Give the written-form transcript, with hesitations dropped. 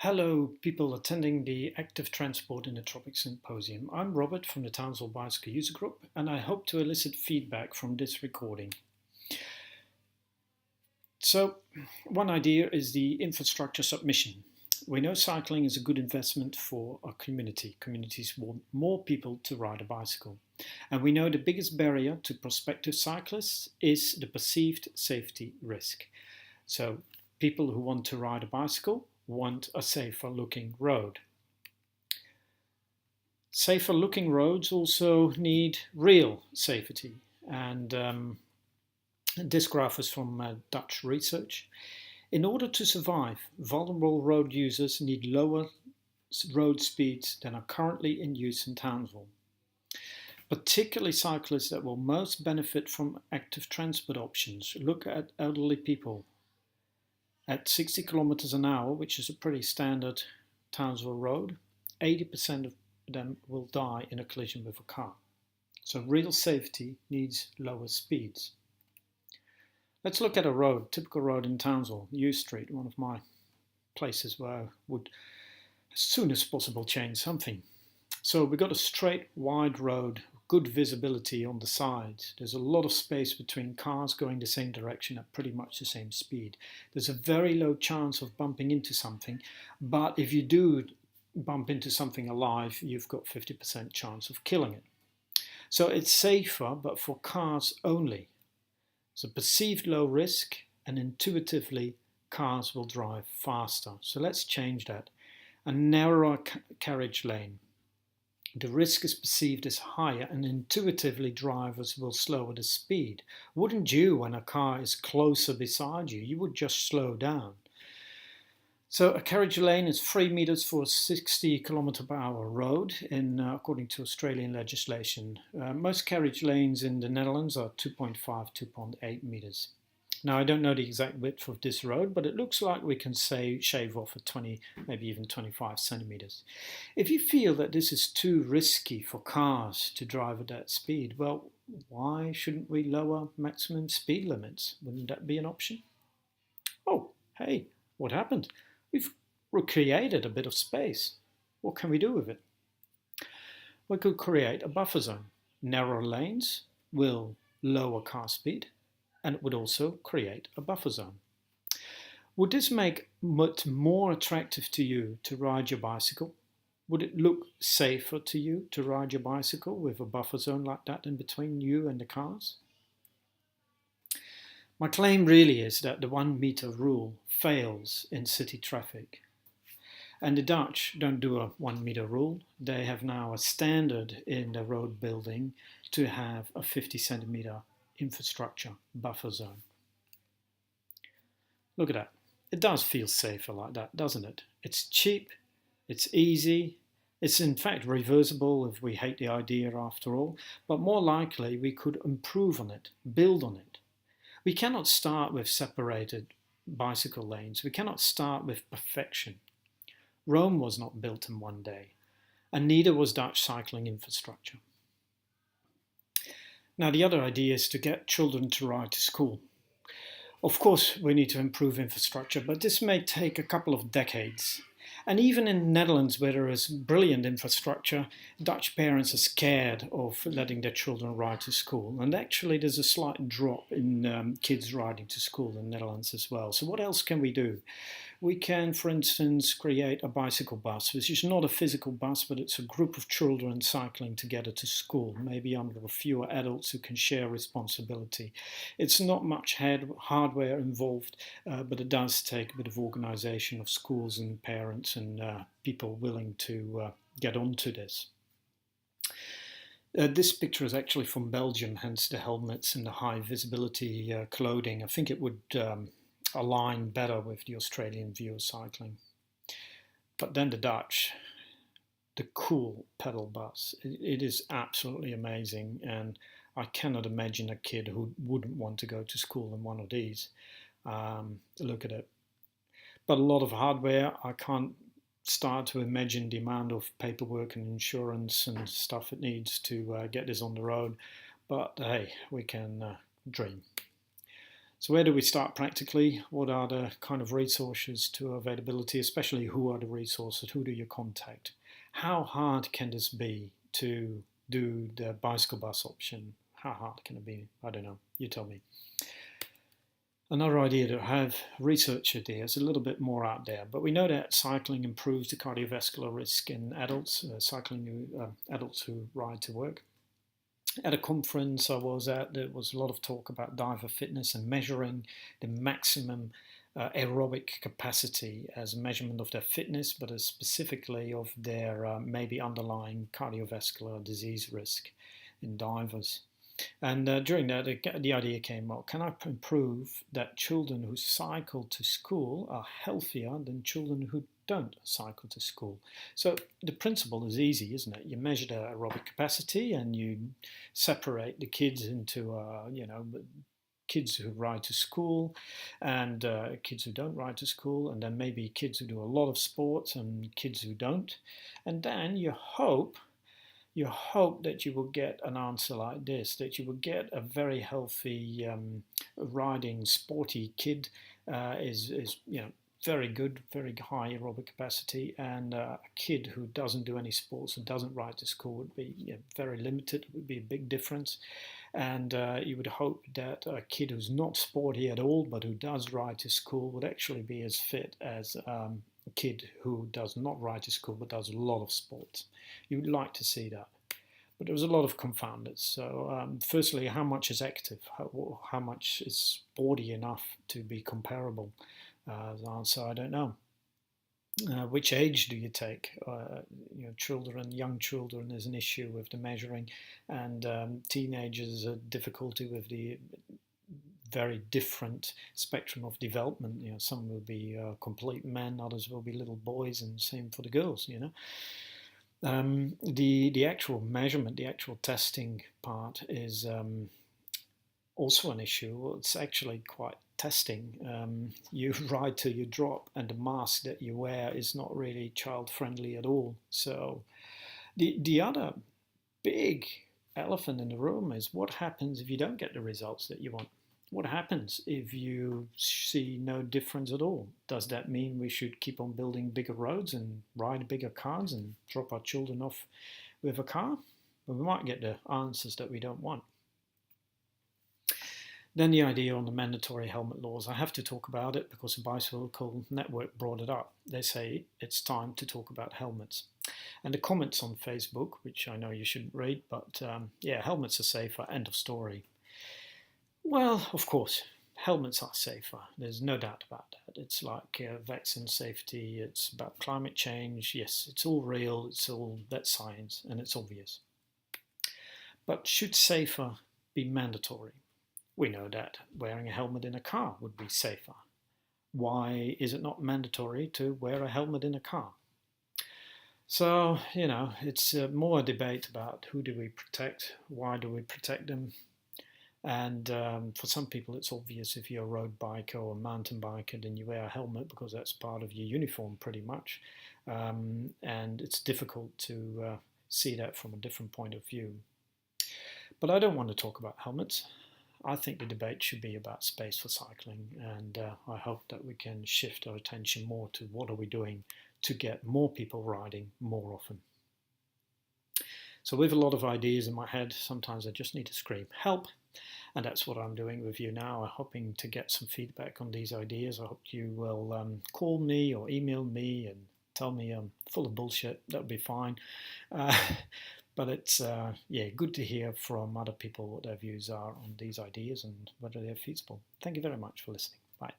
Hello, people attending the Active Transport in the Tropics Symposium. I'm Robert from the Townsville Bicycle User Group, and I hope to elicit feedback from this recording. So, one idea is the infrastructure submission. We know cycling is a good investment for our community. Communities want more people to ride a bicycle. And we know the biggest barrier to prospective cyclists is the perceived safety risk. So, people who want to ride a bicycle want a safer looking road. Safer looking roads also need real safety, and this graph is from Dutch research. In order to survive, vulnerable road users need lower road speeds than are currently in use in Townsville. Particularly cyclists that will most benefit from active transport options. Look at elderly people. At 60 kilometers an hour, which is a pretty standard Townsville road, 80% of them will die in a collision with a car. So real safety needs lower speeds. Let's look at a road, typical road in Townsville, U Street, one of my places where I would as soon as possible change something. So we've got a straight, wide road, good visibility on the sides. There's a lot of space between cars going the same direction at pretty much the same speed. There's a very low chance of bumping into something, but if you do bump into something alive, you've got 50% chance of killing it. So it's safer, but for cars only. It's a perceived low risk, and intuitively cars will drive faster. So let's change that. A narrower carriage lane. The risk is perceived as higher, and intuitively drivers will slower the speed. Wouldn't you, when a car is closer beside you, you would just slow down. So a carriage lane is 3 meters for a 60 kilometer per hour road, according to Australian legislation. Most carriage lanes in the Netherlands are 2.5, 2.8 meters. Now, I don't know the exact width of this road, but it looks like we can shave off at 20, maybe even 25 centimeters. If you feel that this is too risky for cars to drive at that speed, well, why shouldn't we lower maximum speed limits? Wouldn't that be an option? Oh, hey, what happened? We've recreated a bit of space. What can we do with it? We could create a buffer zone. Narrow lanes will lower car speed, and it would also create a buffer zone. Would this make it more attractive to you to ride your bicycle? Would it look safer to you to ride your bicycle with a buffer zone like that in between you and the cars? My claim really is that the 1 meter rule fails in city traffic. And the Dutch don't do a 1 meter rule. They have now a standard in the road building to have a 50 centimeter infrastructure buffer zone. Look at that. It does feel safer like that, doesn't it? It's cheap, it's easy, it's in fact reversible if we hate the idea after all, but more likely we could improve on it, build on it. We cannot start with separated bicycle lanes. We cannot start with perfection. Rome was not built in one day, and neither was Dutch cycling infrastructure. Now, the other idea is to get children to ride to school. Of course, we need to improve infrastructure, but this may take a couple of decades. And even in the Netherlands, where there is brilliant infrastructure, Dutch parents are scared of letting their children ride to school. And actually, there's a slight drop in kids riding to school in the Netherlands as well. So what else can we do? We can, for instance, create a bicycle bus, which is not a physical bus, but it's a group of children cycling together to school, maybe under a fewer adults who can share responsibility. It's not much hardware involved, but it does take a bit of organization of schools and parents and people willing to get onto this. This picture is actually from Belgium, hence the helmets and the high visibility clothing. I think it would align better with the Australian view of cycling. But then the Dutch, the cool pedal bus. It is absolutely amazing, and I cannot imagine a kid who wouldn't want to go to school in one of these. Look at it. But a lot of hardware. I can't start to imagine the amount of paperwork and insurance and stuff it needs to get this on the road. But hey, we can dream. So where do we start practically? What are the kind of resources to availability, especially who are the resources? Who do you contact? How hard can this be to do the bicycle bus option? How hard can it be? I don't know. You tell me. Another idea to have research ideas, a little bit more out there, but we know that cycling improves the cardiovascular risk in adults, adults who ride to work. At a conference I was at, there was a lot of talk about diver fitness and measuring the maximum aerobic capacity as a measurement of their fitness, but specifically of their maybe underlying cardiovascular disease risk in divers. And during that, the idea came, well, can I prove that children who cycle to school are healthier than children who don't cycle to school? So the principle is easy, isn't it? You measure their aerobic capacity and you separate the kids into, kids who ride to school and kids who don't ride to school, and then maybe kids who do a lot of sports and kids who don't. And then you hope that you will get an answer like this, that you will get a very healthy riding sporty kid is very good, very high aerobic capacity, and a kid who doesn't do any sports and doesn't ride to school would be very limited, would be a big difference. And you would hope that a kid who's not sporty at all but who does ride to school would actually be as fit as a kid who does not ride to school but does a lot of sports. You would like to see that. But there was a lot of confounders. So firstly, how much is active? How much is sporty enough to be comparable? The answer, I don't know. Which age do you take? Young children is an issue with the measuring, and teenagers a difficulty with the very different spectrum of development. Some will be complete men, others will be little boys, and same for the girls. The actual measurement, the actual testing part is also an issue. It's actually quite testing. You ride till you drop, and the mask that you wear is not really child friendly at all. So the other big elephant in the room is what happens if you don't get the results that you want? What happens if you see no difference at all? Does that mean we should keep on building bigger roads and ride bigger cars and drop our children off with a car? Well, we might get the answers that we don't want. Then the idea on the mandatory helmet laws. I have to talk about it because the Bicycle Network brought it up. They say it's time to talk about helmets. And the comments on Facebook, which I know you shouldn't read, but helmets are safer, end of story. Well, of course, helmets are safer. There's no doubt about that. It's like vaccine safety, it's about climate change. Yes, it's all real, that's science, and it's obvious. But should safer be mandatory? We know that wearing a helmet in a car would be safer. Why is it not mandatory to wear a helmet in a car? So, it's more a debate about who do we protect, why do we protect them. And for some people it's obvious. If you're a road biker or a mountain biker, then you wear a helmet because that's part of your uniform pretty much. And it's difficult to see that from a different point of view. But I don't want to talk about helmets. I think the debate should be about space for cycling, and I hope that we can shift our attention more to what are we doing to get more people riding more often. So with a lot of ideas in my head, sometimes I just need to scream, help! And that's what I'm doing with you now. I'm hoping to get some feedback on these ideas. I hope you will call me or email me and tell me I'm full of bullshit. That would be fine. But it's good to hear from other people what their views are on these ideas and whether they're feasible. Thank you very much for listening. Bye.